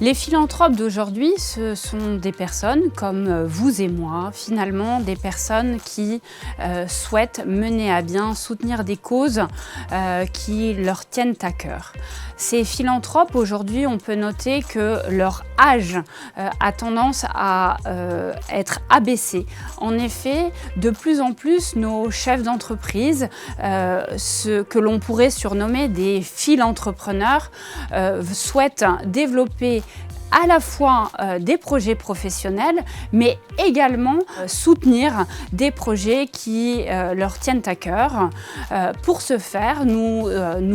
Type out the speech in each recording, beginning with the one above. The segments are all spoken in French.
Les philanthropes d'aujourd'hui, ce sont des personnes comme vous et moi, finalement des personnes qui souhaitent mener à bien, soutenir des causes qui leur tiennent à cœur. Ces philanthropes, aujourd'hui, on peut noter que leur âge a tendance à être abaissé. En effet, de plus en plus, nos chefs d'entreprise, ce que l'on pourrait surnommer des philantrepreneurs, souhaitent développer à la fois des projets professionnels, mais également soutenir des projets qui leur tiennent à cœur. Pour ce faire, nous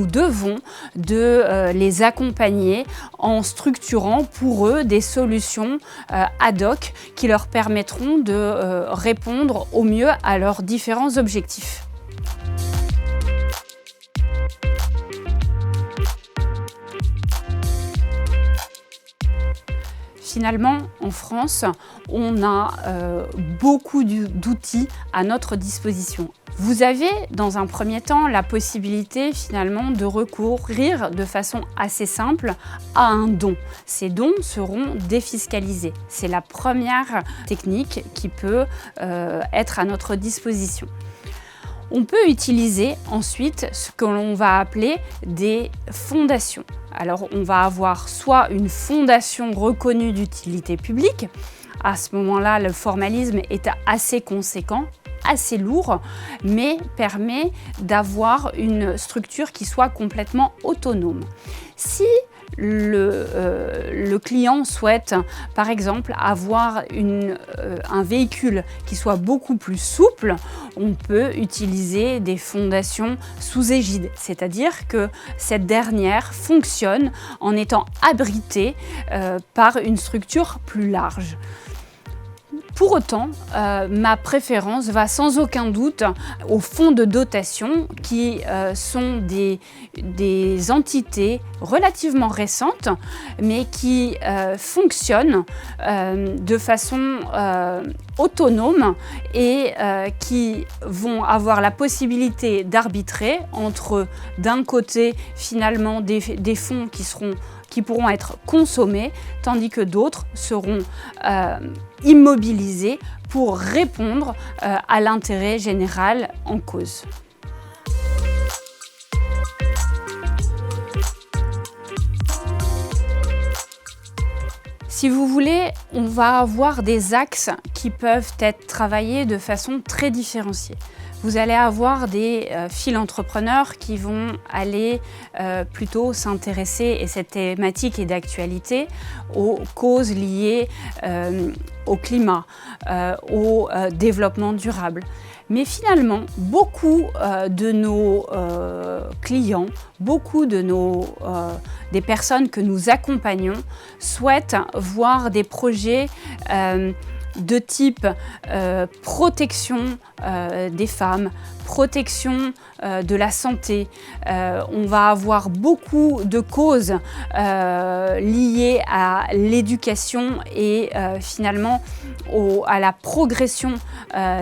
devons de les accompagner en structurant pour eux des solutions ad hoc qui leur permettront de répondre au mieux à leurs différents objectifs. Finalement, en France, on a beaucoup d'outils à notre disposition. Vous avez, dans un premier temps, la possibilité finalement de recourir de façon assez simple à un don. Ces dons seront défiscalisés. C'est la première technique qui peut être à notre disposition. On peut utiliser ensuite ce que l'on va appeler des fondations. Alors on va avoir soit une fondation reconnue d'utilité publique, à ce moment-là le formalisme est assez conséquent, assez lourd, mais permet d'avoir une structure qui soit complètement autonome. Si le client souhaite, par exemple, avoir un véhicule qui soit beaucoup plus souple, on peut utiliser des fondations sous égide, c'est-à-dire que cette dernière fonctionne en étant abritée par une structure plus large. Pour autant, ma préférence va sans aucun doute aux fonds de dotation qui sont des entités relativement récentes mais qui fonctionnent de façon autonome et qui vont avoir la possibilité d'arbitrer entre d'un côté finalement des fonds qui pourront être consommés, tandis que d'autres seront immobilisés pour répondre à l'intérêt général en cause. Si vous voulez, on va avoir des axes qui peuvent être travaillés de façon très différenciée. Vous allez avoir des philantrepreneurs qui vont aller plutôt s'intéresser, et cette thématique est d'actualité, aux causes liées au climat, au développement durable. Mais finalement, beaucoup de nos clients, beaucoup des personnes que nous accompagnons souhaitent voir des projets de type protection des femmes, protection de la santé. On va avoir beaucoup de causes liées à l'éducation et finalement à la progression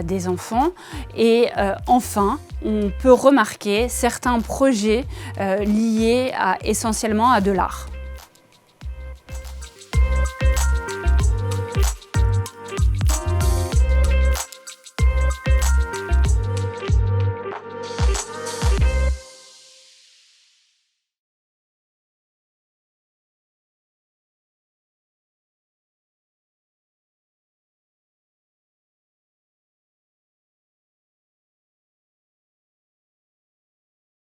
des enfants. Et enfin, on peut remarquer certains projets liés essentiellement à de l'art.